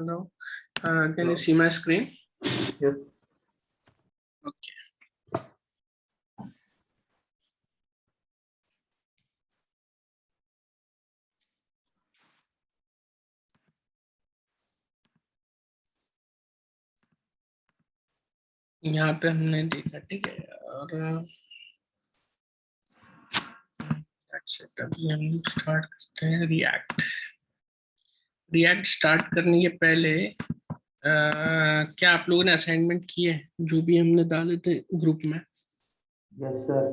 Hello. Can you see my screen? Yes. Okay. यहाँ पे हमने देखा, ठीक है, और अभी हम स्टार्ट करते हैं रिएक्ट स्टार्ट करने के पहले क्या आप लोगों ने असाइनमेंट किए जो भी हमने डाले थे ग्रुप में? Yes sir.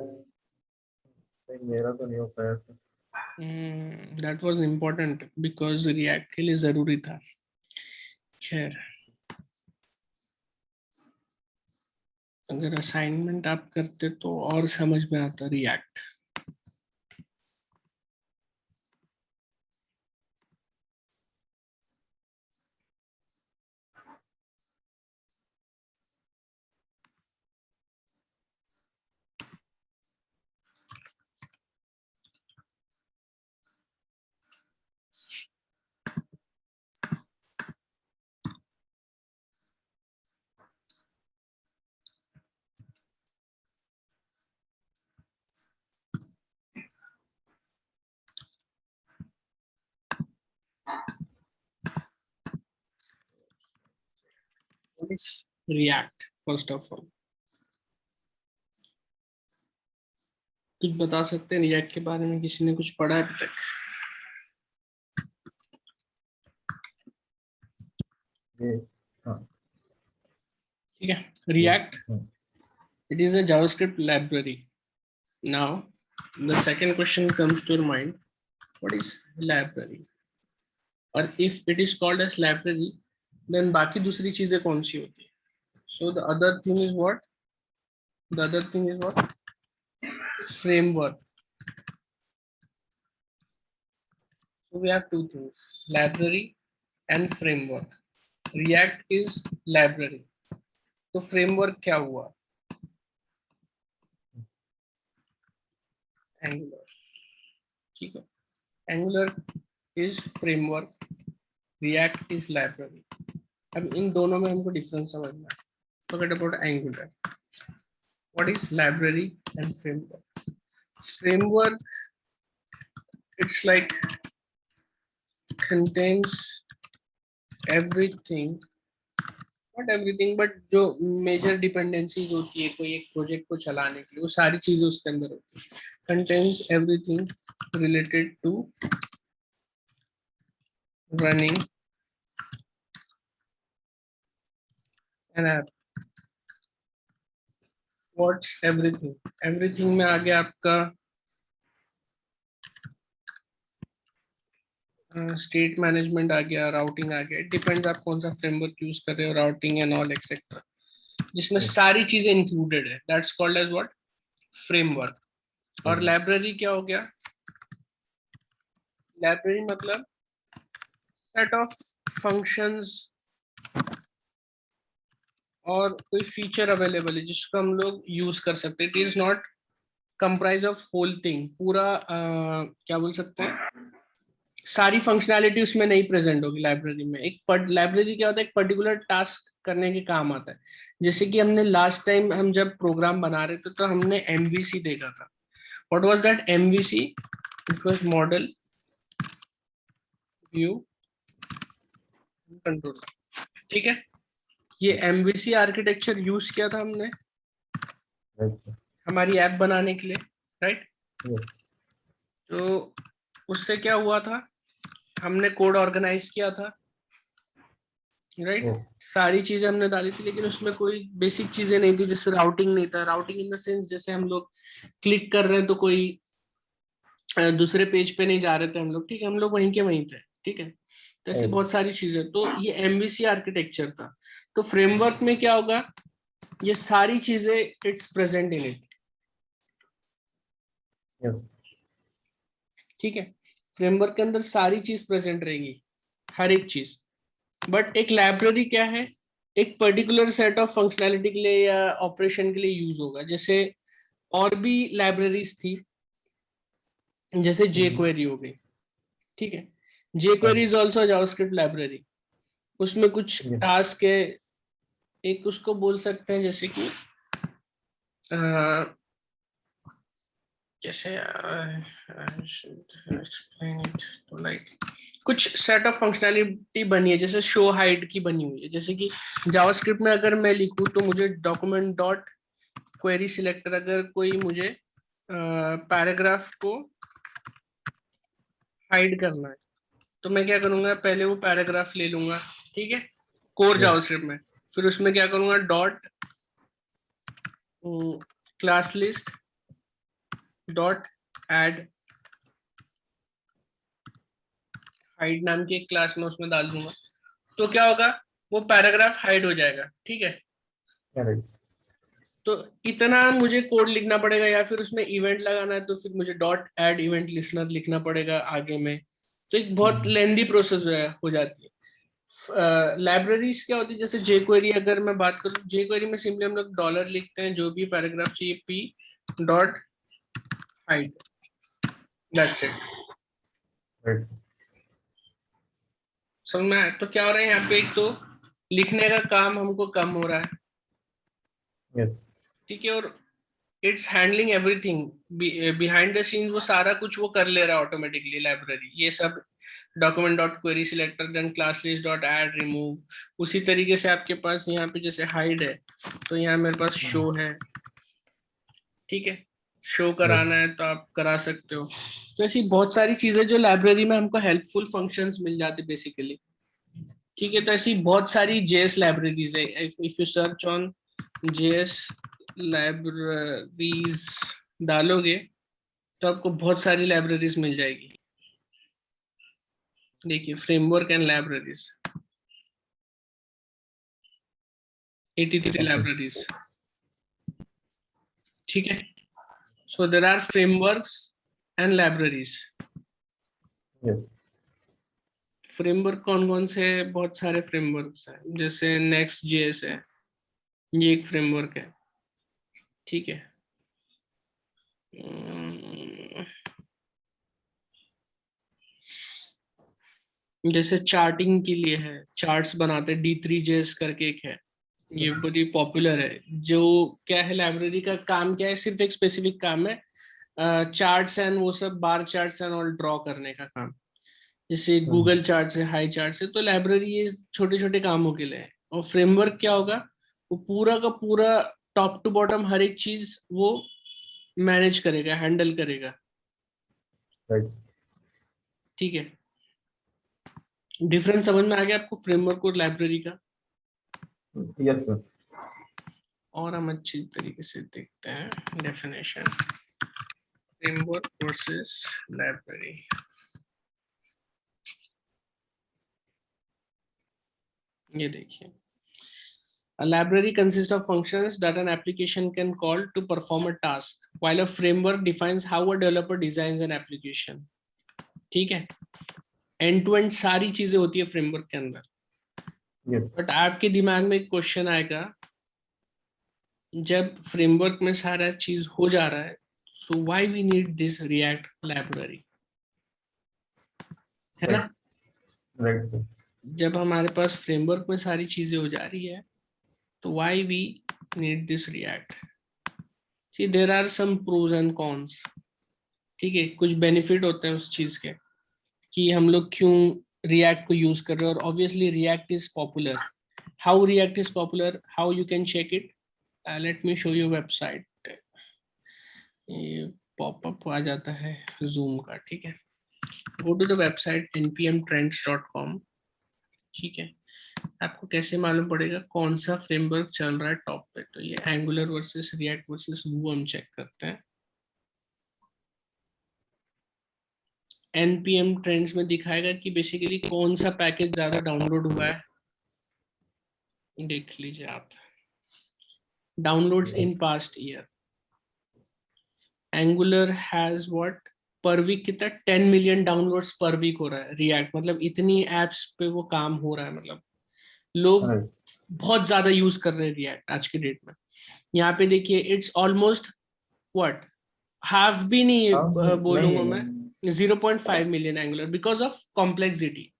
मेरा तो नहीं हो पाया था। That was important because react के लिए जरूरी था। खैर, अगर असाइनमेंट आप करते तो और समझ में आता react. What is React first of all? कुछ बता सकते हैं रिएक्ट के बारे में? किसी ने कुछ पढ़ा है अभी तक? ठीक है, react, it is a JavaScript library. Now the second question comes to your mind, what is library? और if it is called as library, then बाकी दूसरी चीजें कौन सी होती है? So the other thing is what? The other thing is what? Framework. So we have two things, library and framework. React is library. तो framework क्या हुआ? Angular. ठीक है, Angular is framework, React is library. अब इन दोनों में हमको difference समझना है. Forget about Angular. What is library and framework? Framework, it's like contains everything, not everything, but जो मेजर डिपेंडेंसीज होती है कोई एक प्रोजेक्ट को चलाने के लिए, वो सारी चीजें उसके अंदर होती है. Contains everything related to running an app. What's everything? Everything में आगे आपका स्टेट मैनेजमेंट आ गया, राउटिंग आ गया. डिपेंड्स आप कौन सा फ्रेमवर्क यूज कर रहे हो, राउटिंग एंड ऑल एक्सेट्रा, जिसमें सारी चीजें इंक्लूडेड है. That's called as what? Framework. और लाइब्रेरी क्या हो गया? लाइब्रेरी मतलब सेट ऑफ फंक्शंस और कोई फीचर अवेलेबल है जिसको हम लोग यूज कर सकते हैं. It is not comprise of whole thing. पूरा क्या बोल सकते हैं, सारी फंक्शनैलिटी उसमें नहीं प्रेजेंट होगी लाइब्रेरी में. एक लाइब्रेरी क्या होता है, एक पर्टिकुलर टास्क करने के काम आता है. जैसे कि हमने लास्ट टाइम हम जब प्रोग्राम बना रहे थे तो हमने एमवीसी देखा था. What was that MVC? It was model view control. ठीक है, ये एमवीसी आर्किटेक्चर यूज किया था हमने हमारी ऐप बनाने के लिए, राइट? तो उससे क्या हुआ था, हमने कोड ऑर्गेनाइज किया था, राइट? सारी चीजें हमने डाली थी, लेकिन उसमें कोई बेसिक चीजें नहीं थी, जैसे राउटिंग नहीं था. राउटिंग इन द सेंस जैसे हम लोग क्लिक कर रहे हैं तो कोई दूसरे पेज पे नहीं जा रहे थे हम लोग, ठीक है, हम लोग वहीं के वहीं थे. ठीक है, तो ऐसी बहुत सारी चीजें. तो ये एमवीसी आर्किटेक्चर था. तो फ्रेमवर्क में क्या होगा, ये सारी चीजें इट्स प्रेजेंट इन इट. ठीक है, फ्रेमवर्क के अंदर सारी चीज प्रेजेंट रहेगी, हर एक चीज. बट एक लाइब्रेरी क्या है, एक पर्टिकुलर सेट ऑफ फंक्शनैलिटी के लिए या ऑपरेशन के लिए यूज होगा. जैसे और भी लाइब्रेरीज थी, जैसे jQuery हो गई. ठीक है, jQuery is also JavaScript library. उसमें कुछ Yes. टास्क है, एक उसको बोल सकते हैं जैसे कि जैसे तो लाइक कुछ सेट ऑफ फंक्शनैलिटी बनी है, जैसे शो हाइड की बनी हुई है, जैसे कि जावास्क्रिप्ट में अगर मैं लिखूं तो मुझे डॉक्यूमेंट डॉट क्वेरी सिलेक्टर, अगर कोई मुझे पैराग्राफ को हाइड करना है तो मैं क्या करूंगा, पहले वो पैराग्राफ ले लूंगा, ठीक है, कोर Yes. जावास्क्रिप्ट में, फिर उसमें क्या करूंगा, dot class list dot add hide नाम की एक क्लास में उसमें डाल दूंगा, तो क्या होगा, वो पैराग्राफ हाइड हो जाएगा, ठीक है। Correct. तो इतना मुझे कोड लिखना पड़ेगा, या फिर उसमें इवेंट लगाना है तो फिर मुझे डॉट ऐड इवेंट लिसनर लिखना पड़ेगा आगे में, तो एक बहुत लेंदी प्रोसेस हो जाती है। लाइब्रेरीज क्या होती है, जैसे जेक्वेरी अगर मैं बात करूं, जेक्वेरी में सिंपली हम लोग डॉलर लिखते हैं, जो भी पैराग्राफ चाहिए P dot hide, that's it. Right. समझ में आया? तो क्या हो रहा है यहाँ पे, एक तो लिखने का काम हमको कम हो रहा है, Yes. ठीक है, और it's handling everything behind the scene, वो सारा कुछ वो कर ले रहा है ऑटोमेटिकली लाइब्रेरी, ये सब document dot query selector then class list dot add remove. उसी तरीके से आपके पास यहाँ पे जैसे हाइड है तो यहाँ मेरे पास शो है, ठीक है, शो कराना है तो आप करा सकते हो। तो ऐसी बहुत सारी चीजें जो लाइब्रेरी में हमको हेल्पफुल फंक्शंस मिल जाते बेसिकली, ठीक है। तो ऐसी बहुत सारी जेएस लाइब्रेरीज है, if you search on JS libraries डालोगे तो आपको बहुत सारी लाइब्रेरीज मिल जाएगी। देखिए फ्रेमवर्क एंड लाइब्रेरीज, 83 लाइब्रेरीज, ठीक है। So there are frameworks and libraries. Yes. Framework कौन कौन से है? बहुत सारे फ्रेमवर्क्स हैं, जैसे नेक्स्ट जेएस है, ये एक फ्रेमवर्क है, ठीक है। जैसे चार्टिंग के लिए है, चार्ट्स बनाते D3JS करके एक है, ये बड़ी पॉपुलर है। जो क्या है, लाइब्रेरी का काम क्या है, सिर्फ एक स्पेसिफिक काम है, चार्ट्स एंड वो सब बार चार्ट्स एंड ऑल ड्रॉ करने का काम, जैसे गूगल चार्ट्स है, हाई चार्ट्स है। तो लाइब्रेरी ये छोटे छोटे कामों के लिए है। और फ्रेमवर्क क्या होगा, वो पूरा का पूरा टॉप टू बॉटम हर एक चीज वो मैनेज करेगा, हैंडल करेगा, Right. ठीक है। डिफरेंस समझ में आ गया आपको फ्रेमवर्क और लाइब्रेरी का? Yes, sir. और हम अच्छी तरीके से देखते हैं डेफिनेशन, फ्रेमवर्क वर्सेस लाइब्रेरी। ये देखिए, a library consists of functions that an application can call to perform a task, while a framework defines how a developer designs an application, ठीक है। एंड टू एंड सारी चीजें होती है framework के अंदर। Yes. बट आपके दिमाग में एक क्वेश्चन आएगा, जब फ्रेमवर्क में सारा चीज हो जा रहा है, so why we need this React library, है ना? Right, sir. जब हमारे पास फ्रेमवर्क में सारी चीजें हो जा रही है तो why we need this React? See, there are some pros and cons, ठीक है। कुछ बेनिफिट होते हैं उस चीज के कि हम लोग क्यों React को यूज कर रहे हैं, और obviously React is popular. How React is popular, how you can check it, let me show you website. ये पॉपअप आ जाता है जूम का, ठीक है। गो टू द वेबसाइट npmtrends.com, ठीक है। आपको कैसे मालूम पड़ेगा कौन सा फ्रेमवर्क चल रहा है टॉप पे? तो ये एंगुलर वर्सेस रिएक्ट वर्सेस वो हम चेक करते हैं। npm ट्रेंड्स में दिखाएगा कि बेसिकली कौन सा पैकेज ज्यादा डाउनलोड हुआ है, देख लीजिए आप। Downloads in past year, Angular has what, per week कितना 10 मिलियन डाउनलोड्स पर वीक हो रहा है। रिएक्ट मतलब इतनी एप्स पे वो काम हो रहा है, मतलब लोग Right. बहुत ज्यादा यूज कर रहे हैं रिएक्ट आज के डेट में। यहाँ पे देखिए इट्स ऑलमोस्ट व्हाट, हाफ भी नहीं बोलूंगा मैं, 0.5 million angular because of complexity.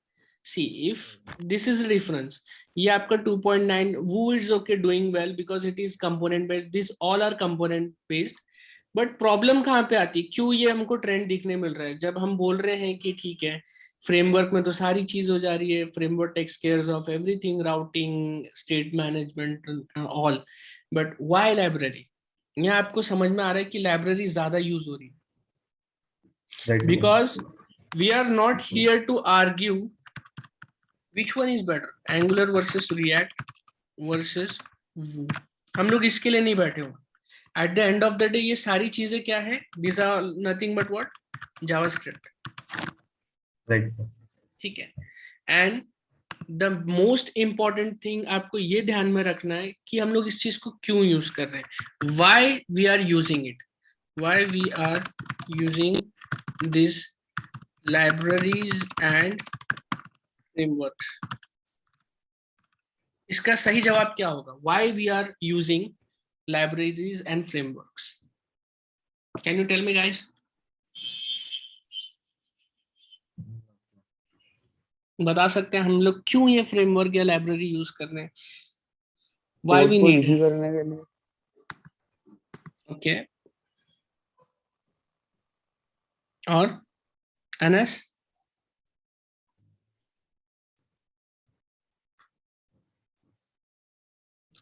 see if this is reference, ये आपका 2.9 वो is okay doing well because it is component based, this all are component based. But problem कहाँ पे आती है, क्यों ये हमको ट्रेंड दिखने मिल रहा है, जब हम बोल रहे हैं कि ठीक है फ्रेमवर्क में तो सारी चीज हो जा रही है, framework takes care of everything, routing, state management all, but why library? यहाँ आपको समझ में आ रहा है कि लाइब्रेरी ज्यादा यूज हो रही है, because we are not here to argue which one is better, Angular versus React versus Vue, हम लोग इसके लिए नहीं बैठे हो. At the end of the day ये सारी चीजें क्या है, this are nothing but what, JavaScript. Right. ठीक है. And the most important thing आपको ये ध्यान में रखना है कि हम लोग इस चीज को क्यों यूज कर रहे हैं, why we are using it, why we are using this libraries and frameworks. इसका सही जवाब क्या होगा, why we are using libraries and frameworks? Can you tell me guys? बता सकते हैं हम लोग क्यों ये फ्रेमवर्क या लाइब्रेरी यूज कर रहे हैं, why we need it? करने के लिए. Okay. और अनस?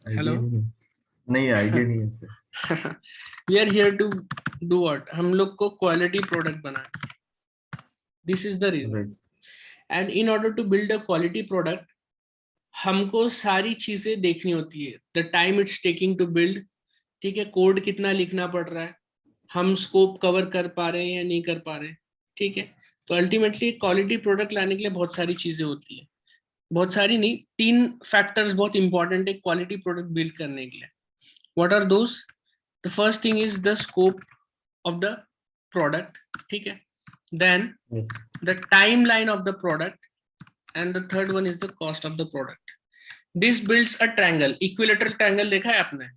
हेलो. नहीं, आइडिया नहीं है. We are here to do what? हम लोग को quality product banana. This is the reason. Right. And in order to build a quality product, हमको सारी चीजें देखनी होती है. The time it's taking to build, ठीक है, कोड कितना लिखना पड़ रहा है, हम स्कोप कवर कर पा रहे हैं या नहीं कर पा रहे, ठीक है. तो अल्टीमेटली क्वालिटी प्रोडक्ट लाने के लिए बहुत सारी चीजें होती है, बहुत सारी नहीं, 3 फैक्टर्स बहुत इंपॉर्टेंट है क्वालिटी प्रोडक्ट बिल्ड करने के लिए. What are those? The first thing is the scope of the product, ठीक है. Then the timeline of the product, and the third one is the cost of the product. This builds a triangle, equilateral triangle देखा है आपने?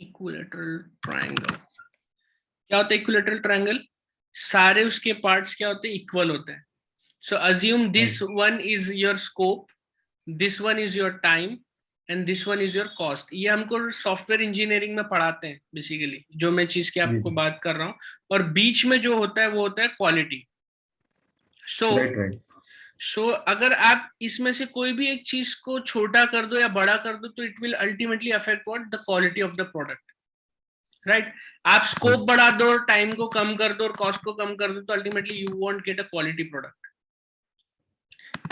Equilateral triangle क्या होता है? Equilateral triangle सारे उसके पार्ट्स क्या होते हैं, इक्वल होते हैं. So assume this one is your scope, this one is your time, and this one is your cost. ये हमको सॉफ्टवेयर इंजीनियरिंग में पढ़ाते हैं बेसिकली, जो मैं चीज की आपको बात कर रहा हूँ. और बीच में जो होता है वो होता है क्वालिटी. सो अगर आप इसमें से कोई भी एक चीज को छोटा कर दो या बड़ा कर दो तो it will ultimately affect what, the quality of the product. Right. आप स्कोप बढ़ा दो, टाइम को कम कर दो और कॉस्ट को कम कर दो तो ultimately you won't get a quality product.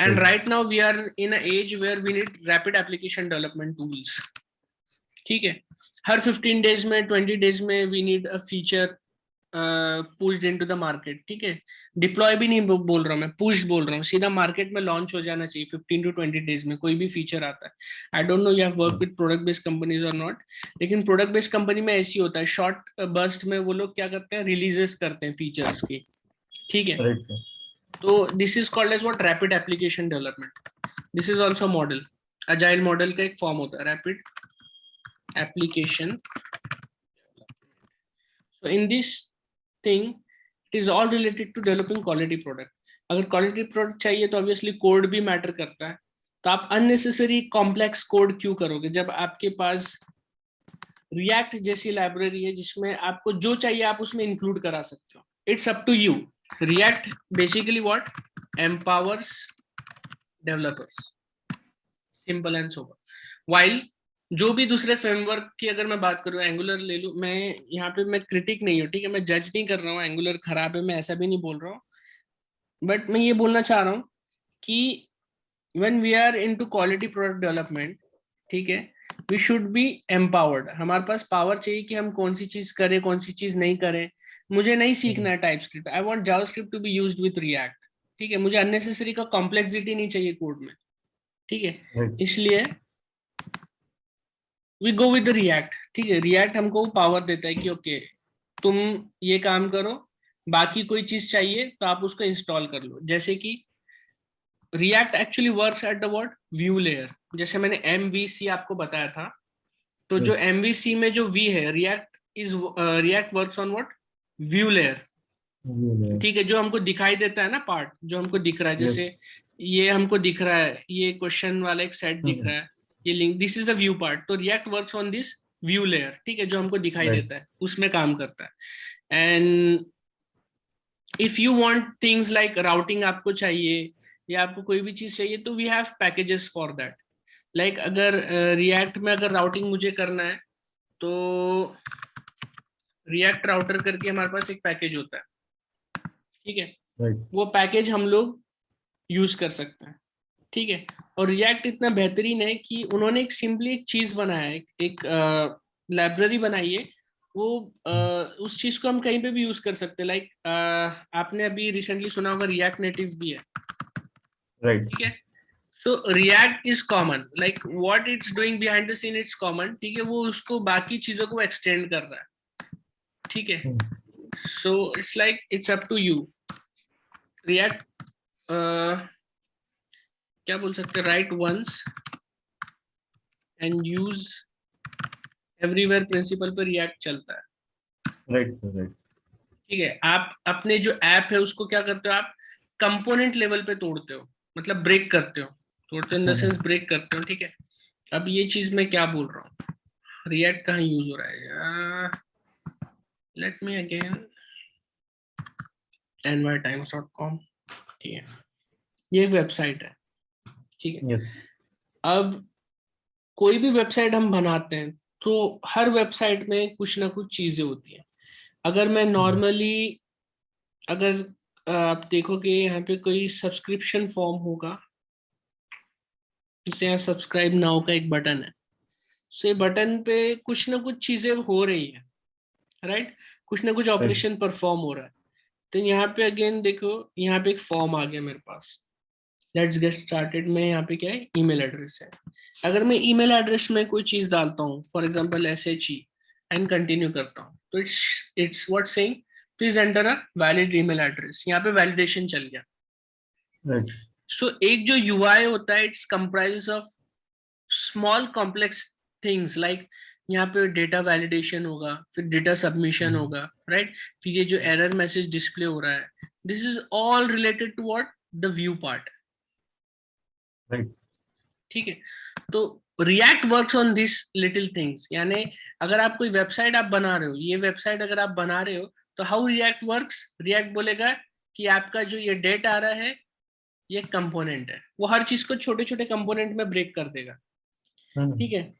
And right now we are in an age where we need rapid application development tools. ठीक है. हर 15 days में, 20 days में we need a feature pushed into the market. ठीक है. Deploy भी नहीं बोल रहा हूँ मैं, push बोल रहा हूँ, सीधा market में launch हो जाना चाहिए 15 to 20 days में कोई भी feature आता है. I don't know you have worked with product based companies or not, लेकिन product based company में ऐसी होता है, short burst में वो लोग क्या करते हैं, releases करते हैं features की. ठीक है. तो this is called as what, rapid application development. This is also model, agile model का एक फॉर्म होता है, rapid application. So in this thing it is all related to developing quality product. अगर quality product चाहिए तो obviously code भी matter करता है. तो आप unnecessary complex code क्यों करोगे जब आपके पास React जैसी लाइब्रेरी है जिसमें आपको जो चाहिए आप उसमें इंक्लूड करा सकते हो. It's up to you. React basically what? Empowers developers. Simple and sober. While जो भी दूसरे फ्रेमवर्क की अगर मैं बात करूँ, एंगुलर ले लूँ, मैं यहाँ पे मैं क्रिटिक नहीं हूँ, ठीक है, मैं जज नहीं कर रहा हूँ एंगुलर खराब है, मैं ऐसा भी नहीं बोल रहा हूँ, बट मैं ये बोलना चाह रहा हूँ कि when we are into quality product development, ठीक है, we should be empowered. हमारे पास पावर चाहिए कि हम कौन सी चीज करें, कौन सी चीज नहीं करें. मुझे नहीं सीखना है TypeScript, I want JavaScript to be used with React. ठीक है. मुझे अननेसेसरी का कॉम्प्लेक्सिटी नहीं चाहिए कोड में. ठीक है. इसलिए वी गो विद रिएक्ट. ठीक है. रिएक्ट हमको पावर देता है कि ओके तुम ये काम करो, बाकी कोई चीज चाहिए तो आप उसको इंस्टॉल कर लो. जैसे कि React actually works at the what, view layer. जैसे मैंने MVC आपको बताया था, तो जो MVC में जो V है, React works on what, view layer, View ठीक है, जो हमको दिखाई देता है ना पार्ट, जो हमको दिख रहा है, layer. जैसे ये हमको दिख रहा है, ये क्वेश्चन वाला एक सेट दिख Hmm. रहा है, ये link, this is the view part. तो React works on this view layer, ठीक है, जो हमको दिखाई Right. देता है उसमें काम करता है। And if you want things like routing आपको चाहिए, या आपको कोई भी चीज चाहिए, तो we have packages for that. Like अगर रिएक्ट में अगर राउटिंग मुझे करना है, तो रिएक्ट राउटर करके हमारे पास एक पैकेज होता है, ठीक है, Right. वो पैकेज हम लोग यूज कर सकते हैं, ठीक है। और रिएक्ट इतना बेहतरीन है कि उन्होंने एक सिंपली एक चीज बनाया है, एक लाइब्रेरी बनाई है, वो उस चीज को हम कहीं पे भी यूज कर सकते हैं। लाइक आपने अभी रिसेंटली सुना होगा रिएक्ट नेटिव भी है, Right. ठीक है। So React is common, like what it's doing behind the scene it's common, ठीक है, वो उसको बाकी चीजों को एक्सटेंड कर रहा है, ठीक है। Hmm. So it's like it's up to you. React क्या बोल सकते हैं, write once and use everywhere principle पे रिएक्ट चलता है, Right. Right. ठीक है। आप अपने जो ऐप है उसको क्या करते हो, आप कंपोनेंट लेवल पे तोड़ते हो, मतलब ब्रेक करते हो, तोड़ते हो इन द सेंस ब्रेक करते हो, ठीक है। अब ये चीज मैं क्या बोल रहा हूँ, रिएक्ट कहाँ यूज हो रहा है, लेट मी अगेन nytimes.com, ठीक है, ये एक वेबसाइट है, ठीक है। Yes. अब कोई भी वेबसाइट हम बनाते हैं, तो हर वेबसाइट में कुछ ना कुछ चीजें होती हैं। अगर मैं नॉर्मली, अगर आप देखोगे यहाँ पे कोई सब्सक्रिप्शन फॉर्म होगा, जैसे यहाँ सब्सक्राइब नाउ का एक बटन है, से बटन पे कुछ ना कुछ चीजें हो रही है, राइट, कुछ ना कुछ Right. ऑपरेशन परफॉर्म हो रहा है। तो यहाँ पे अगेन देखो, यहाँ पे एक फॉर्म आ गया मेरे पास, लेट्स गेट स्टार्टेड में, यहाँ पे क्या है, ईमेल एड्रेस है। अगर मैं ईमेल एड्रेस में कोई चीज डालता हूँ, for example SHE, and continue करता हूँ, तो it's what saying please enter a valid email address, यहाँ पे वैलिडेशन चल गया। Right. सो एक जो UI होता है, it's comprises of small complex things, like यहाँ पे डेटा वैलिडेशन होगा, फिर डेटा सबमिशन होगा, राइट, फिर ये जो एरर मैसेज डिस्प्ले हो रहा है, this is all related to what, the view part, Right. ठीक है। तो React works on this little things, यानी अगर आप कोई वेबसाइट आप बना रहे हो, ये वेबसाइट अगर आप बना रहे हो, तो हाउ रिएक्ट वर्क्स, रिएक्ट बोलेगा कि आपका जो ये डेट आ रहा है, ये कंपोनेंट है, वो हर चीज को छोटे छोटे कंपोनेंट में ब्रेक कर देगा, Hmm. ठीक है।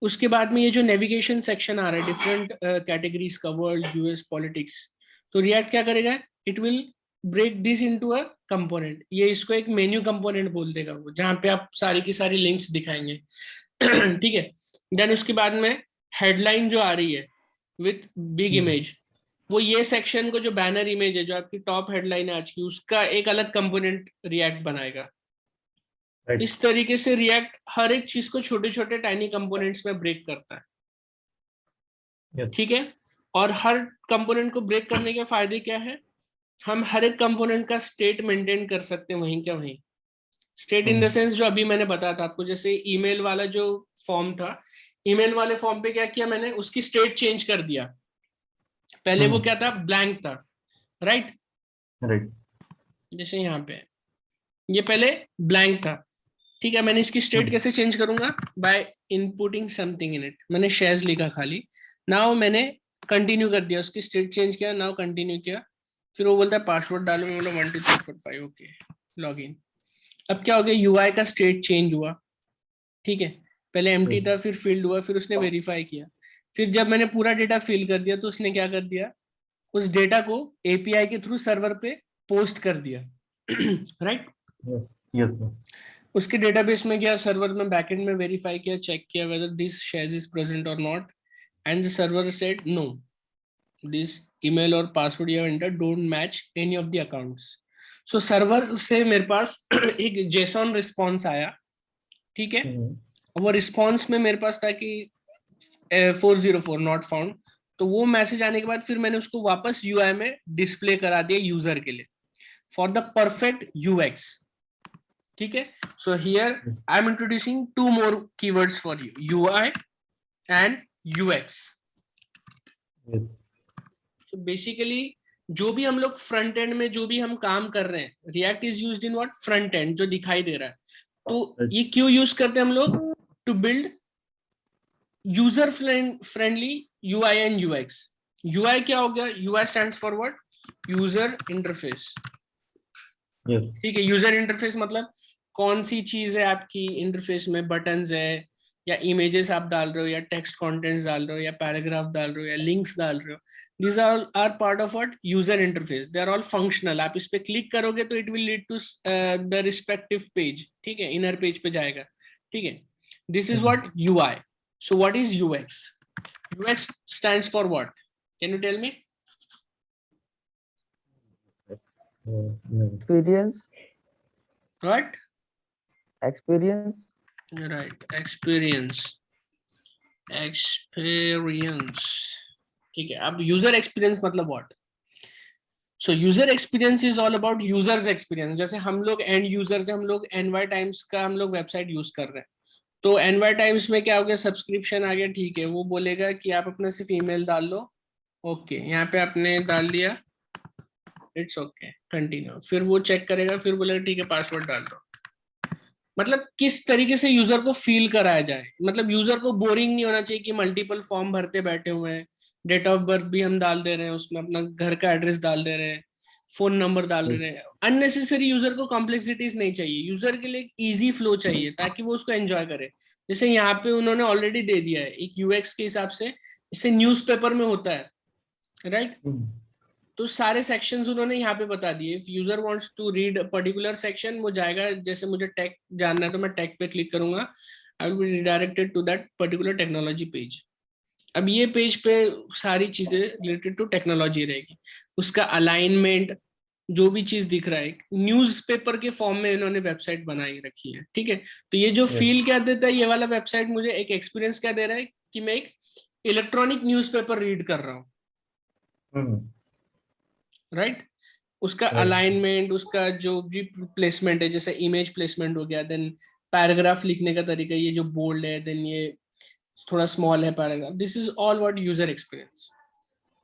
उसके बाद में ये जो नेविगेशन सेक्शन आ रहा है, डिफरेंट कैटेगरीज का, वर्ल्ड, US, पॉलिटिक्स, तो रिएक्ट क्या करेगा, it will break this into a component, ये इसको एक मेन्यू कंपोनेंट बोल देगा वो, जहां पे आप सारी की सारी लिंक्स दिखाएंगे, ठीक है। देन उसके बाद में हेडलाइन जो आ रही है विथ बिग Hmm. इमेज, वो ये सेक्शन को, जो बैनर इमेज है, जो आपकी टॉप हेडलाइन है आज की, उसका एक अलग कंपोनेंट रिएक्ट बनाएगा। Right. इस तरीके से रिएक्ट हर एक चीज को छोटे छोटे टाइनी कंपोनेंट्स में ब्रेक करता है, Yes. ठीक है। और हर कंपोनेंट को ब्रेक करने के फायदे क्या है, हम हर एक कंपोनेंट का स्टेट मेंटेन कर सकते हैं वहीं क्या वहीं, state in the Hmm. Sense जो अभी मैंने बताया था आपको, जैसे ईमेल वाला जो फॉर्म था, ईमेल वाले फॉर्म पे क्या किया मैंने, उसकी स्टेट चेंज कर दिया, पहले वो Hmm. क्या था, ब्लैंक था, राइट, Right. जैसे यहाँ पे ये पहले ब्लैंक था, ठीक है, मैंने इसकी स्टेट Hmm. कैसे चेंज करूंगा, by inputting something in it, मैंने शेयर्स लिखा खाली, नाउ मैंने कंटिन्यू कर दिया, उसकी स्टेट चेंज किया, नाउ कंटिन्यू किया, फिर वो बोलता है पासवर्ड डालो, मैं बोला 1 2 3 4 5, ओके, लॉग इन। अब क्या हो गया, UI का स्टेट चेंज हुआ, ठीक है, पहले एम्प्टी Right. था, फिर फील्ड हुआ, फिर उसने वेरीफाई किया, फिर जब मैंने पूरा डेटा फिल कर दिया, तो उसने क्या कर दिया, उस डेटा को API के थ्रू सर्वर पे पोस्ट कर दिया, राइट। Yes. Yes. Sir. उसके डेटाबेस में गया, सर्वर में बैकएंड में वेरीफाई किया, चेक किया whether this shares is present or not, and the server said no, this email or password you have entered don't match any of the accounts. So server से मेरे पास एक JSON response आया, ठीक है, Hmm. वो response में मेरे पास था कि 404 नॉट फाउंड, तो वो मैसेज आने के बाद फिर मैंने उसको वापस UI में डिस्प्ले करा दिया यूजर के लिए, फॉर द परफेक्ट UX, ठीक है। So here I am introducing 2 more keywords for you, UI and UX, Yes. So basically जो भी हम लोग फ्रंट एंड में जो भी हम काम कर रहे हैं, react is used in what, front end जो दिखाई दे रहा है। तो ये क्यों यूज करते हैं हम लोग? To build user friendly UI and UX. UI क्या हो गया? UI stands for what? User interface. ठीक है, यूजर इंटरफेस मतलब कौन सी चीज है आपकी इंटरफेस में, बटन्स है या इमेजेस आप डाल रहे हो या टेक्स्ट कंटेंट्स डाल रहे हो या पैराग्राफ डाल रहे हो या लिंक्स डाल रहे हो, these are part of what user interface, they are all functional। आप इस पे क्लिक करोगे तो it will lead to the respective page, ठीक है, इनर पेज पे जाएगा, ठीक है। this is what UI। so what is UX? UX stands for what? Can you tell me? Experience. What? Experience. Right, experience। ठीक है। अब यूजर एक्सपीरियंस मतलब what? So user experience is all about users experience. जैसे हम लोग and users, हम लोग NY times का हम लोग वेबसाइट यूज कर रहे हैं, तो एनवाई टाइम्स में क्या हो गया, सब्सक्रिप्शन आ गया, ठीक है, वो बोलेगा कि आप अपना सिर्फ ईमेल डाल लो, ओके, यहाँ पे आपने डाल दिया, इट्स ओके, कंटिन्यू, फिर वो चेक करेगा, फिर बोलेगा ठीक है पासवर्ड डाल दो। मतलब किस तरीके से यूजर को फील कराया जाए, मतलब यूजर को बोरिंग नहीं होना चाहिए कि मल्टीपल फॉर्म भरते बैठे हुए हैं, डेट ऑफ बर्थ भी हम डाल दे रहे हैं उसमें, अपना घर का एड्रेस डाल दे रहे हैं, फोन नंबर डाल रहे हैं, अननेसेसरी यूजर को कॉम्प्लेक्सिटीज नहीं चाहिए, यूजर के लिए एक इजी फ्लो चाहिए ताकि वो उसको एंजॉय करे। जैसे यहाँ पे उन्होंने ऑलरेडी दे दिया है एक यूएक्स के हिसाब से, जैसे न्यूज़पेपर में होता है, राइट? तो सारे सेक्शंस उन्होंने यहाँ पे बता दिए। If user wants to read particular section, वो जाएगा, जैसे मुझे टेक जानना है तो मैं टेक पे क्लिक करूंगा, I will be redirected to that particular technology page. अब ये पेज पे सारी चीजें रिलेटेड टू टेक्नोलॉजी रहेगी, उसका अलाइनमेंट, जो भी चीज दिख रहा है, न्यूज़पेपर के फॉर्म में इन्होंने वेबसाइट बनाई रखी है, ठीक है। तो ये जो फील क्या देता है ये वाला वेबसाइट, मुझे एक एक्सपीरियंस क्या दे रहा है कि मैं एक इलेक्ट्रॉनिक न्यूज़पेपर रीड कर रहा हूँ, राइट? उसका अलाइनमेंट, उसका जो भी प्लेसमेंट है, जैसे इमेज प्लेसमेंट हो गया, देन पैराग्राफ लिखने का तरीका, ये जो बोल्ड है, देन ये थोड़ा स्मॉल है paragraph, this is all what user experience.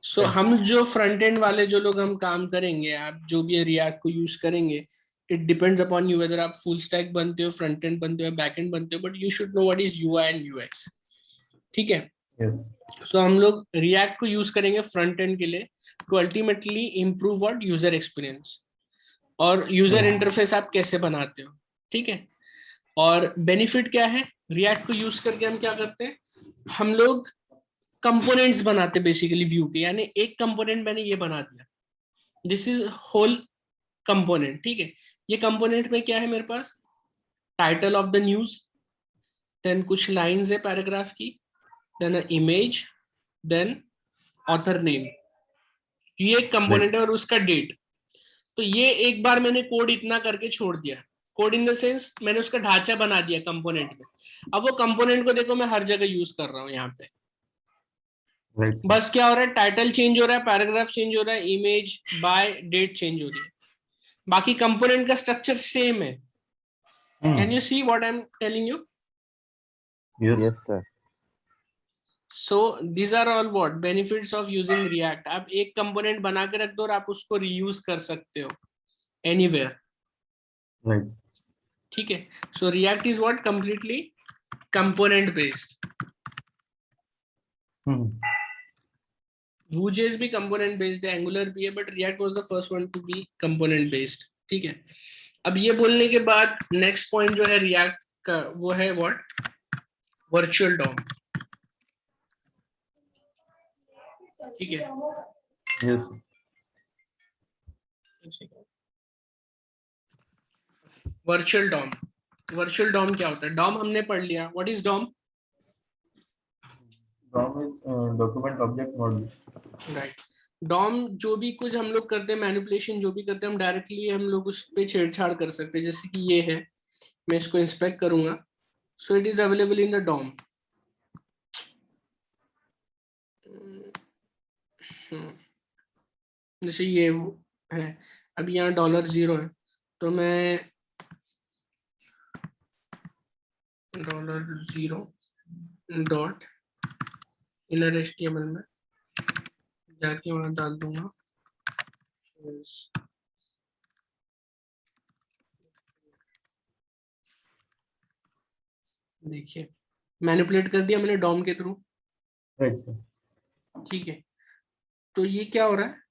So हम जो फ्रंट एंड वाले जो लोग हम काम करेंगे, आप जो भी रिएक्ट को यूज करेंगे, it depends upon you, whether आप फुल स्टैक बनते हो, फ्रंट एंड बनते हो, बैक एंड बनते हो, but you should know what is UI and UX, ठीक है। सो हम लोग रिएक्ट को यूज करेंगे फ्रंट एंड के लिए to ultimately improve what, user experience और यूजर इंटरफेस आप कैसे बनाते हो, ठीक है। और बेनिफिट क्या है, रिएक्ट को यूज करके हम क्या करते हैं, हम लोग कंपोनेंट्स बनाते हैं बेसिकली व्यू के, यानी एक कंपोनेंट मैंने ये बना दिया, दिस इज होल कंपोनेंट, ठीक है। ये कंपोनेंट में क्या है मेरे पास, title of the news, then कुछ लाइंस है पैराग्राफ की, then image, then author name, ये एक कंपोनेंट है, और उसका डेट। तो ये एक बार मैंने कोड इतना करके छोड़ दिया, कोड इन द सेंस मैंने उसका ढांचा बना दिया कंपोनेंट में। अब वो कंपोनेंट को देखो मैं हर जगह यूज कर रहा हूँ यहाँ पे, बस क्या हो रहा है, टाइटल चेंज हो रहा है, पैराग्राफ चेंज हो रहा है, इमेज बाय डेट चेंज हो रही है, बाकी कंपोनेंट का स्ट्रक्चर सेम है। Can you see what I am telling you? Yes, sir. So these are all what benefits of using React. आप एक कंपोनेंट बना के रख दो और आप उसको रीयूज कर सकते हो एनीवेयर, Right. ठीक है। So React is what, completely component based. Vue.js भी कंपोनेंट बेस्ड है, एंगुलर भी है, but React was the first one to be component based, ठीक है। अब ये बोलने के बाद नेक्स्ट पॉइंट जो है रिएक्ट का, वो है व्हाट, वर्चुअल डॉम, ठीक है। Yes. Virtual DOM, virtual DOM क्या होता है? डॉम हमने पढ़ लिया, what is DOM? DOM is document object model. Right. DOM जो भी कुछ हम लोग करते हैं, मैनिपुलेशन जो भी करते हैं, हम डायरेक्टली हम लोग उस पर छेड़छाड़ कर सकते हैं, जैसे कि ये है, मैं इसको इंस्पेक्ट करूंगा, so it is available in the DOM. जैसे ये है, अब यहाँ $0 है, तो मैं $0 डॉट इनर HTML में जाके वहां डाल दूंगा। देखिए मैनिपुलेट कर दिया मैंने डॉम के थ्रू, राइट सर। ठीक है। तो ये क्या हो रहा है,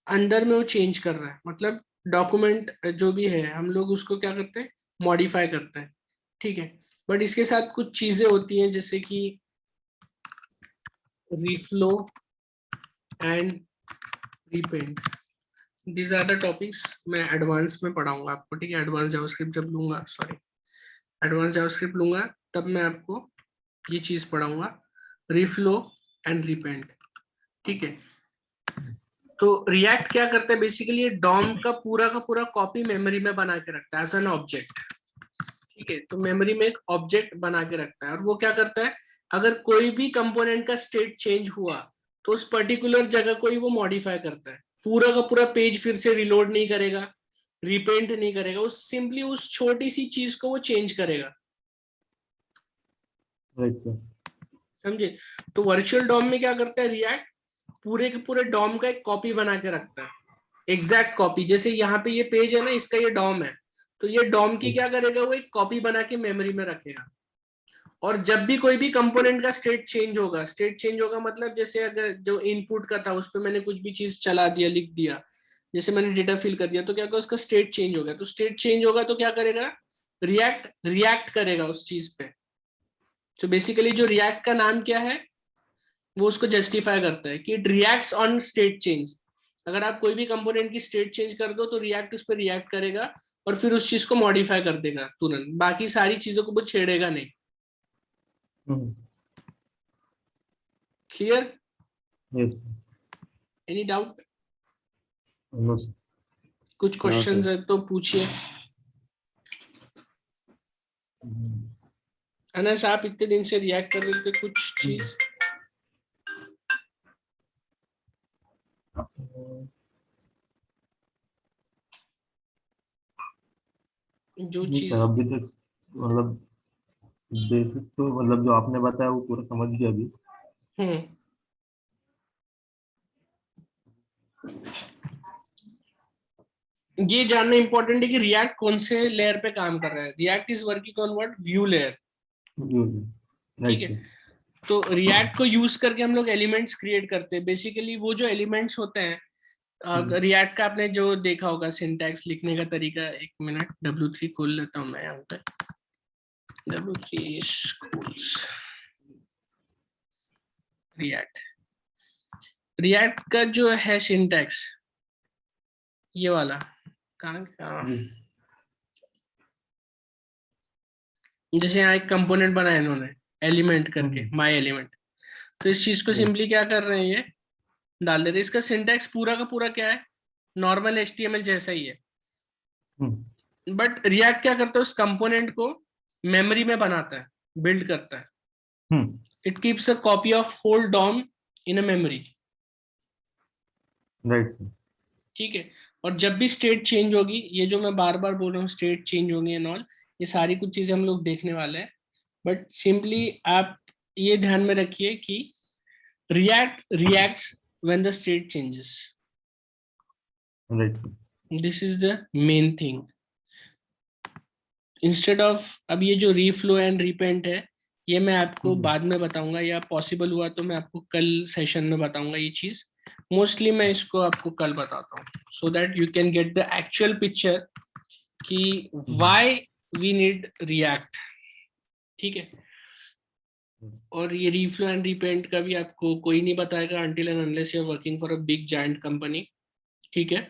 अंदर में वो चेंज कर रहा है, मतलब डॉक्यूमेंट जो भी है हम लोग उसको क्या करते हैं, मॉडिफाई करते हैं, ठीक है। बट इसके साथ कुछ चीजें होती हैं जैसे कि reflow and repaint, these are the topics मैं एडवांस में पढ़ाऊंगा आपको, ठीक है। एडवांस जावास्क्रिप्ट जब लूंगा, सॉरी एडवांस जावास्क्रिप्ट लूंगा तब मैं आपको ये चीज पढ़ाऊंगा, रीफ्लो एंड रीपेंट, ठीक है। तो रिएक्ट क्या करता है बेसिकली, डॉम का पूरा कॉपी मेमोरी में बना के रखता है एज एन ऑब्जेक्ट, ठीक है। तो मेमोरी में एक ऑब्जेक्ट बना के रखता है और वो क्या करता है, अगर कोई भी कंपोनेंट का स्टेट चेंज हुआ तो उस पर्टिकुलर जगह को ही वो मॉडिफाई करता है, पूरा का पूरा पेज फिर से रिलोड नहीं करेगा, रिपेंट नहीं करेगा, उस सिंपली उस छोटी सी चीज को वो चेंज करेगा, राइट सर। समझे। तो वर्चुअल डॉम में क्या करता है रिएक्ट, पूरे के पूरे डॉम का एक कॉपी बना के रखता है, एग्जैक्ट कॉपी। जैसे यहाँ पे ये पेज है ना, इसका ये डॉम है, तो ये डॉम की क्या करेगा, वो एक कॉपी बना के मेमोरी में रखेगा। और जब भी कोई भी कंपोनेंट का स्टेट चेंज होगा, स्टेट चेंज होगा मतलब जैसे अगर जो इनपुट का था उस पर मैंने कुछ भी चीज चला दिया, लिख दिया, जैसे मैंने डेटा फिल कर दिया, तो क्या होगा, उसका स्टेट चेंज हो गया। तो स्टेट चेंज होगा तो क्या करेगा, रिएक्ट रिएक्ट करेगा उस चीज पे। तो बेसिकली जो रिएक्ट का नाम क्या है, वो उसको जस्टिफाई करता है कि it reacts on state change. अगर आप कोई भी कंपोनेंट की स्टेट चेंज कर दो तो रिएक्ट उस पर रिएक्ट करेगा और फिर उस चीज को मॉडिफाई कर देगा तुरंत, बाकी सारी चीजों को वो छेड़ेगा नहीं। Clear, yes. Any doubt, no कुछ क्वेश्चंस है तो पूछिए। अनस आप इतने दिन से रिएक्ट कर रहे थे, कुछ चीज जो नहीं चीज सर, अभी तक मतलब बेसिक तो मतलब जो आपने बताया वो पूरा समझ गया अभी। ये जानना इंपॉर्टेंट है कि रिएक्ट कौन से लेयर पे काम कर रहा है। React is working on what, view layer, ठीक राइट है। सर। तो रिएक्ट को यूज करके हम लोग एलिमेंट्स क्रिएट करते हैं। बेसिकली वो जो एलिमेंट्स होते हैं, रिएक्ट का आपने जो देखा होगा सिंटैक्स लिखने का तरीका, एक मिनट W3 खोल लेता हूँ मैं यहाँ पे, W3 schools रिएक्ट। रिएक्ट का जो है सिंटैक्स ये वाला, कहाँ, जैसे यहाँ एक कंपोनेंट बनाया इन्होंने एलिमेंट करके, माय एलिमेंट, तो इस चीज को सिंपली क्या कर रहे हैं, ये डाल देते हैं। इसका सिंटैक्स पूरा का पूरा क्या है, नॉर्मल HTML जैसा ही है, बट रिएक्ट क्या करता है, उस कंपोनेंट को मेमोरी में बनाता है, बिल्ड करता है। It keeps a copy of whole DOM in a memory, right sir. ठीक है। और जब भी स्टेट चेंज होगी, ये जो मैं बार बार बोल रहा हूँ स्टेट चेंज होगी एंड ऑल, ये सारी कुछ चीजें हम लोग देखने वाले हैं। बट सिंपली आप ये ध्यान में रखिए कि react reacts when the state changes, right. This is the main thing. Instead of, अब ये जो रीफ्लो एंड रिपेंट है ये मैं आपको बाद में बताऊंगा, या पॉसिबल हुआ तो मैं आपको कल सेशन में बताऊंगा ये चीज। मोस्टली मैं इसको आपको कल बताता हूँ, so that you can get the actual picture कि व्हाई वी नीड रिएक्ट, ठीक है। और ये रीफ्लो एंड रिपेंट का भी आपको कोई नहीं बताएगा until and unless you are working for a big giant company, ठीक है,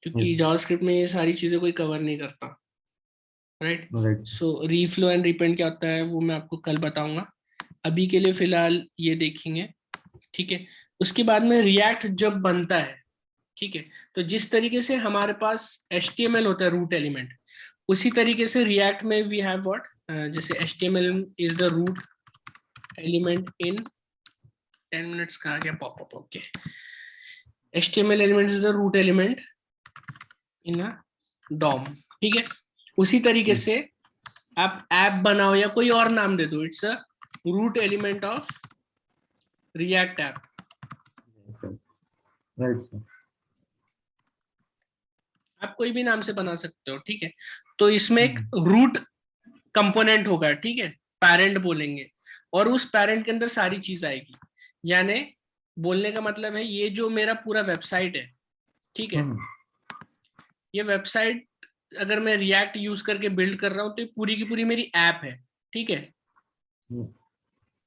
क्योंकि जावास्क्रिप्ट में ये सारी चीजें कोई कवर नहीं करता, right. So reflow and repent क्या होता है वो मैं आपको कल बताऊंगा, अभी के लिए फिलहाल ये देखेंगे, ठीक है। उसके बाद में रिएक्ट जब बनता है, ठीक है, तो जिस तरीके से हमारे पास HTML होता है रूट एलिमेंट, उसी तरीके से रिएक्ट में वी हैव व्हाट, जैसे HTML is the root element in 10 minutes का आ गया pop up, okay. HTML element is the root element in a DOM, ठीक है। उसी तरीके से आप ऐप बनाओ या कोई और नाम दे दो, it's a root element of React app, right sir. आप कोई भी नाम से बना सकते हो, ठीक है। तो इसमें एक रूट कंपोनेंट होगा, ठीक है, पेरेंट बोलेंगे, और उस पेरेंट के अंदर सारी चीज आएगी। यानी बोलने का मतलब है ये जो मेरा पूरा वेबसाइट है, ठीक है, ये वेबसाइट अगर मैं रिएक्ट यूज करके बिल्ड कर रहा हूँ तो ये पूरी की पूरी मेरी ऐप है, ठीक है।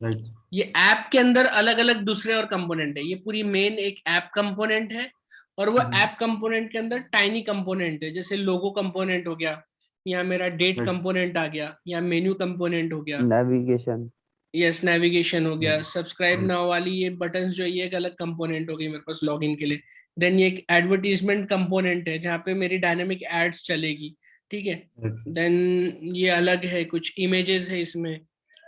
राइट। ये ऐप के अंदर अलग अलग दूसरे और कंपोनेंट है, ये पूरी मेन एक ऐप कंपोनेंट है, और वो ऐप कंपोनेंट के अंदर टाइनी कंपोनेंट है, जैसे लोगो कंपोनेंट हो गया, या मेरा डेट राइट। कंपोनेंट आ गया, या मेन्यू कंपोनेंट हो गया, नेविगेशन। यस नेविगेशन हो गया, राइट। सब्सक्राइब नाउ वाली ये बटन्स जो है, ये एक अलग कंपोनेंट हो गई मेरे पास लॉगिन के लिए। देन ये एक एडवर्टीजमेंट कंपोनेंट है जहाँ पे मेरी डायनेमिक एड्स चलेगी, ठीक है। देन ये अलग है, कुछ इमेजेस है इसमें,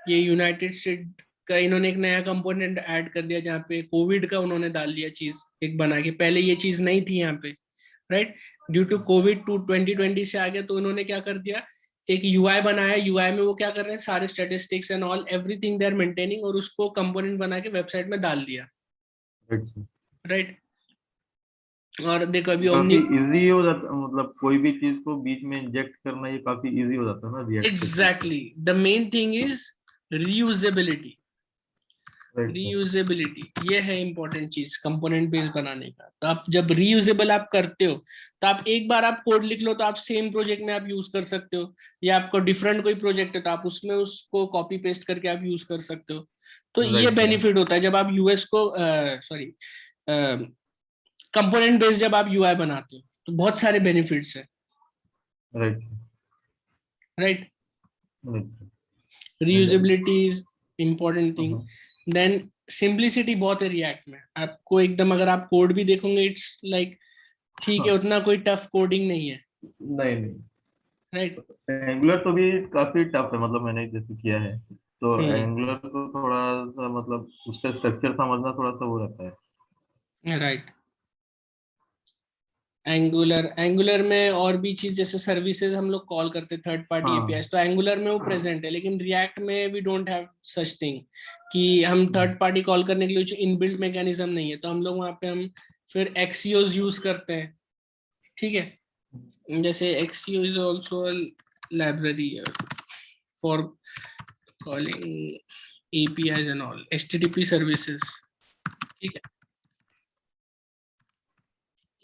ये यूनाइटेड स्टेट का इन्होंने एक नया कंपोनेंट ऐड कर दिया जहाँ पे कोविड का उन्होंने डाल दिया चीज एक बना के, पहले ये चीज नहीं थी यहाँ पे, राइट। ड्यू टू कोविड 2020 से आ गया, तो उन्होंने क्या कर दिया, एक यूआई बनाया, यूआई में वो क्या कर रहे हैं, सारे statistics and all everything they are maintaining, और उसको कंपोनेंट बना के वेबसाइट में डाल दिया, राइट। और देखो अभी काफी ओमनी, इजी हो जाता, मतलब कोई भी चीज को बीच में इंजेक्ट करना ये काफी इजी हो जाता है ना रिएक्ट के through. Exactly the main thing is reusability. Right sir. Reusability ये है इंपॉर्टेंट चीज कंपोनेंट बेस्ड बनाने का। तो आप जब रीयूजेबल आप करते हो, तो आप एक बार आप कोड लिख लो तो आप सेम प्रोजेक्ट में आप यूज कर सकते हो, या आपको डिफरेंट कोई प्रोजेक्ट है तो आप उसमें उसको कॉपी पेस्ट करके आप यूज कर सकते हो। तो ये राइट सर। बेनिफिट होता है जब आप यूएस को सॉरी कंपोनेंट बेस्ड जब आप यूआई बनाते हो, तो बहुत सारे बेनिफिट्स है, right. Right. Right. Reusability is important thing. Then simplicity बहुत है रिएक्ट में, आपको एकदम अगर आप कोड भी देखोगे इट्स लाइक ठीक है, उतना कोई टफ कोडिंग नहीं है, नहीं नहीं, राइट। एंगुलर तो भी काफी टफ है, मतलब मैंने जैसे किया है तो हम्म, एंगुलर तो थोड़ा सा, मतलब उसका स्ट्रक्चर समझना थोड़ा सा वो रहता है। राइट। एंगुलर में और भी चीज जैसे सर्विसेज हम लोग कॉल करते हैं थर्ड पार्टी एपीआई, हाँ। तो एंगुलर में वो प्रेजेंट है, लेकिन रिएक्ट में we don't have such thing कि हम थर्ड पार्टी कॉल करने के लिए जो इनबिल्ट मैकेनिज्म नहीं है, तो हम लोग वहां पे हम फिर एक्सियोस यूज करते हैं, ठीक है। जैसे Axios is also library for calling APIs and all HTTP services, ठीक है।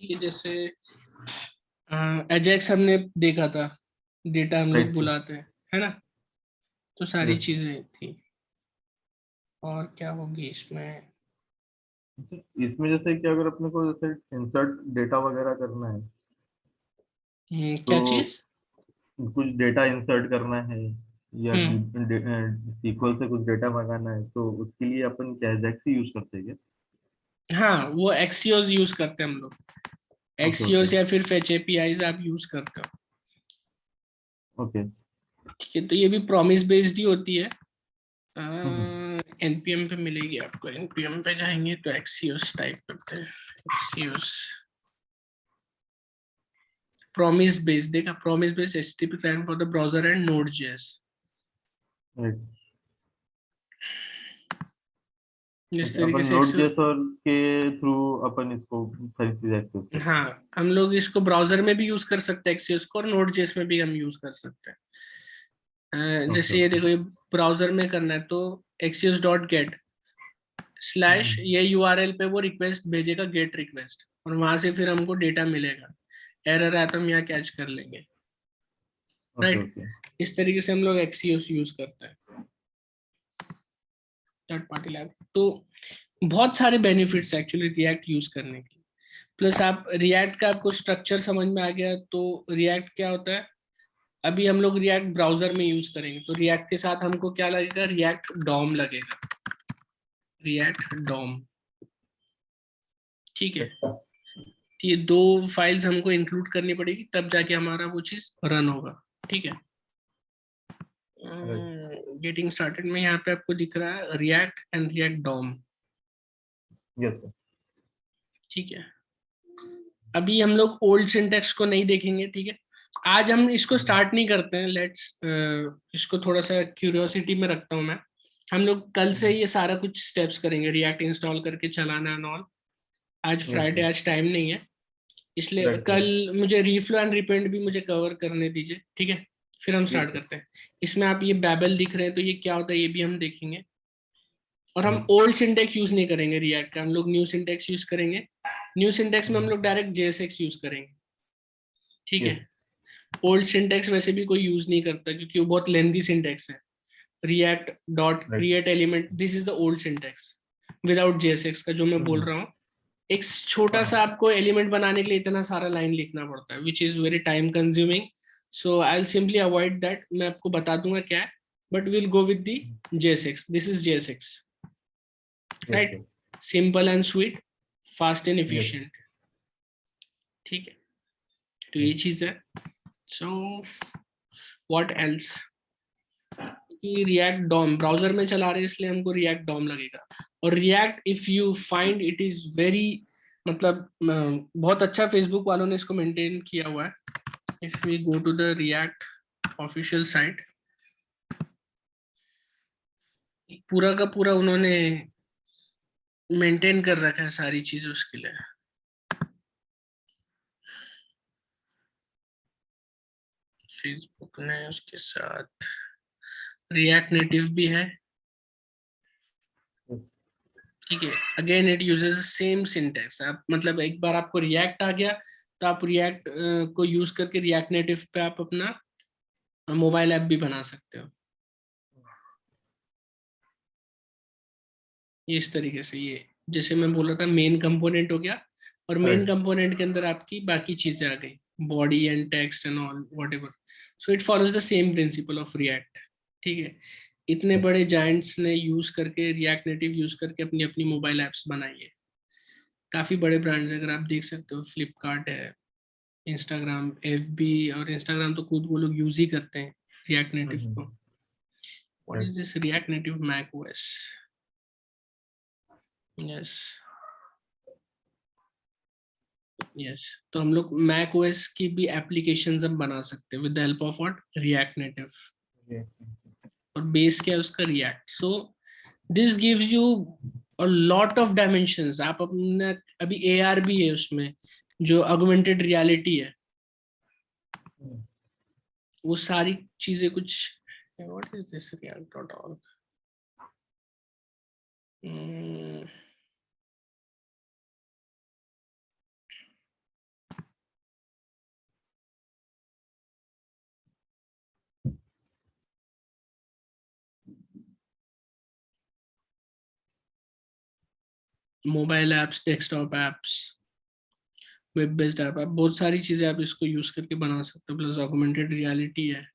ये जैसे एजेक्स हमने देखा था, डेटा हम लोग राइट सर। बुलाते हैं, है ना। तो सारी यस। चीजें थी, और क्या होगी इसमें। इसमें जैसे कि अगर अपने को जैसे इंसर्ट डेटा वगैरह करना है क्या तो चीज। कुछ डेटा इंसर्ट करना है या हम्म सीक्वल से कुछ डेटा मंगाना है तो उसके लिए अपन क्या एजेक्स ही यूज करते हैं क्या? हाँ, वो एक्सियोस यूज करते हैं हम लोग, ओके ओके। एक्सियोस या फिर फेच एपीआईज आप यूज करते हो, ओके। ठीक है। तो ये भी प्रॉमिस बेस्ड ही होती है। हम्म। एनपीएम पे मिलेगी आपको, एनपीएम पे जाएंगे तो एक्सियोस टाइप करते हैं, एक्सियोस प्रॉमिस बेस्ड, देखा, promise based HTTP client for the browser and Node.js, right. जिस ओके, तरीके अपन से नोड जेएसआर के थ्रू अपन इसको सारी चीजें एक्सेस करते हैं। हाँ, हम लोग इसको ब्राउजर में भी यूज कर सकते हैं एक्सियोस को, और नोड.js में भी हम यूज कर सकते हैं। ओके जैसे ये ओके। देखो, ये ब्राउजर में करना है तो एक्सियोस डॉट गेट स्लैश ये यूआरएल पे वो रिक्वेस्ट भेजेगा, गेट रिक्वेस्ट, और वहां से फिर हमको डेटा मिलेगा, एरर आया तो हम यहाँ कैच कर लेंगे, ओके राइट। ओके। इस तरीके से हम लोग एक्सियोस यूज करते हैं, थर्ड पार्टी लैब। तो बहुत सारे बेनिफिट्स एक्चुअली रिएक्ट यूज करने के, प्लस आप रिएक्ट का आपको स्ट्रक्चर समझ में आ गया तो रिएक्ट क्या होता है। अभी हम लोग रिएक्ट ब्राउजर में यूज करेंगे तो रिएक्ट के साथ हमको क्या लगेगा, रिएक्ट डॉम लगेगा, रिएक्ट डॉम, ठीक है। तो ये दो फाइल्स हमको इंक्लूड करनी पड़ेगी तब जाके हमारा वो चीज रन होगा, ठीक है। राइट। गेटिंग स्टार्टेड में यहाँ पे आपको दिख रहा है React and React DOM, yes sir. ठीक है। अभी हम लोग ओल्ड सिंटेक्स को नहीं देखेंगे, ठीक है। आज हम इसको स्टार्ट नहीं करते हैं, लेट्स इसको थोड़ा सा क्यूरियोसिटी में रखता हूँ मैं। हम लोग कल से ये सारा कुछ स्टेप्स करेंगे, रिएक्ट इंस्टॉल करके चलाना एंड ऑल। आज फ्राइडे, आज टाइम नहीं है, इसलिए Right, कल मुझे रीफ्लो एंड रिपेंट भी मुझे कवर करने दीजिए, ठीक है? फिर हम स्टार्ट करते हैं। इसमें आप ये बैबल दिख रहे हैं, तो ये क्या होता है ये भी हम देखेंगे। और हम ओल्ड सिंटेक्स यूज नहीं करेंगे रिएक्ट का, हम लोग न्यू सिंटेक्स यूज करेंगे। न्यू सिंटेक्स में हम लोग डायरेक्ट JSX यूज करेंगे, ठीक है? ओल्ड सिंटेक्स वैसे भी कोई यूज नहीं करता क्योंकि वो बहुत लेंथी सिंटेक्स है। React dot create element, this is the old syntax without JSX का जो मैं बोल रहा हूँ। एक छोटा सा आपको एलिमेंट बनाने के लिए इतना सारा लाइन लिखना पड़ता है, which is very time consuming, so I will simply avoid that. मैं आपको बता दूंगा क्या है, but will go with the JSX। This is JSX, right? Simple and sweet, fast and efficient, ठीक है? तो ये चीज है। सो व्हाट एल्स, कि रिएक्ट डॉम ब्राउजर में चला रहे हैं इसलिए हमको रिएक्ट डॉम लगेगा। और react if you find it is very, मतलब बहुत अच्छा फेसबुक वालों ने इसको मेंटेन किया हुआ है। If we go to the React official site, पूरा का पूरा उन्होंने मेंटेन कर रखा है सारी चीजें उसके लिए। फेसबुक ने उसके साथ रिएक्ट नेटिव भी है, ठीक है? Again it uses same syntax. आप मतलब एक बार आपको रिएक्ट आ गया तो आप रिएक्ट को यूज करके रिएक्ट नेटिव पे आप अपना मोबाइल ऐप भी बना सकते हो। ये इस तरीके से, ये जैसे मैं बोल रहा था मेन कंपोनेंट हो गया, और मेन कंपोनेंट के अंदर आपकी बाकी चीजें आ गई, body and text and all whatever. So it follows the same principle of react, ठीक है? इतने बड़े जायंट्स ने यूज करके रिएक्ट नेटिव यूज करके अपनी अपनी मोबाइल एप्स बनाई है। काफी बड़े ब्रांड्स अगर आप देख सकते हो, फ्लिपकार्ट है, इंस्टाग्राम, FB, और इंस्टाग्राम तो खुद वो लोग यूज ही करते हैं रिएक्ट नेटिव को। What is this React Native Mac OS? Yes yes, तो हम लोग मैक OS की भी एप्लीकेशंस हम बना सकते हैं with the help of what, react native. और बेस क्या है उसका, react. So this gives you a lot of dimensions. आप अपना अभी AR भी है उसमें, जो ऑगमेंटेड रियलिटी है, वो सारी चीजें कुछ। What is this react.org? Mobile apps, desktop apps, web based app, आप बहुत सारी चीजें आप इसको यूज करके बना सकते हो। प्लस ऑगमेंटेड रियलिटी है,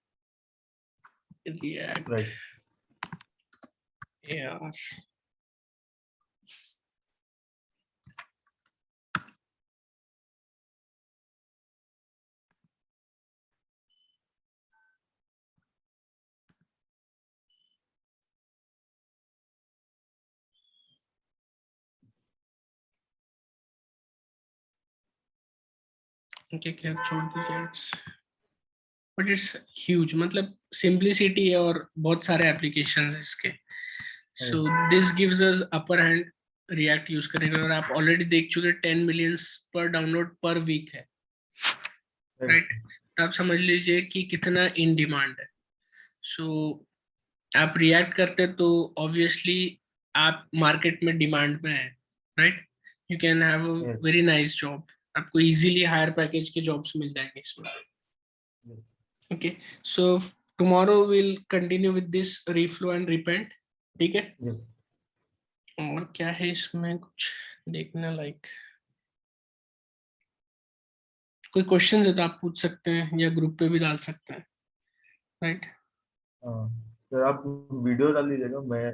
रिएक्ट AR। क्या छोड़ दीजिए, बट इट्स ह्यूज, मतलब सिंप्लिसिटी है और बहुत सारे एप्लीकेशन है इसके। So this gives us upper hand react use करेंगे। और आप ऑलरेडी देख चुके 10 मिलियन पर डाउनलोड पर वीक है, राइट? तो आप समझ लीजिए कि कितना इन डिमांड है। सो आप रिएक्ट करते तो ऑब्वियसली आप मार्केट में डिमांड में है, right? You can have a very nice job, आपको इजीली हायर पैकेज के जॉब्स मिल जाएंगे इसमें। Okay, so tomorrow we'll continue with this reflow and repent, ठीक है? और क्या है इसमें कुछ देखने लाइक? कोई क्वेश्चन है तो आप पूछ सकते हैं या ग्रुप पे भी डाल सकते हैं, राइट? सर आप वीडियो डाल दीजिएगा, मैं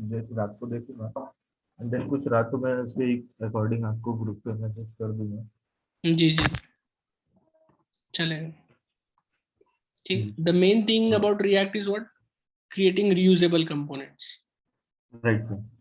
जैसे रात को देखूंगा, एंड देन कुछ रात को मैं उसके अकॉर्डिंग आपको ग्रुप पे मैसेज कर दूंगा। जी जी, चलेगा, ठीक। The main thing about react is what, creating reusable components, right sir.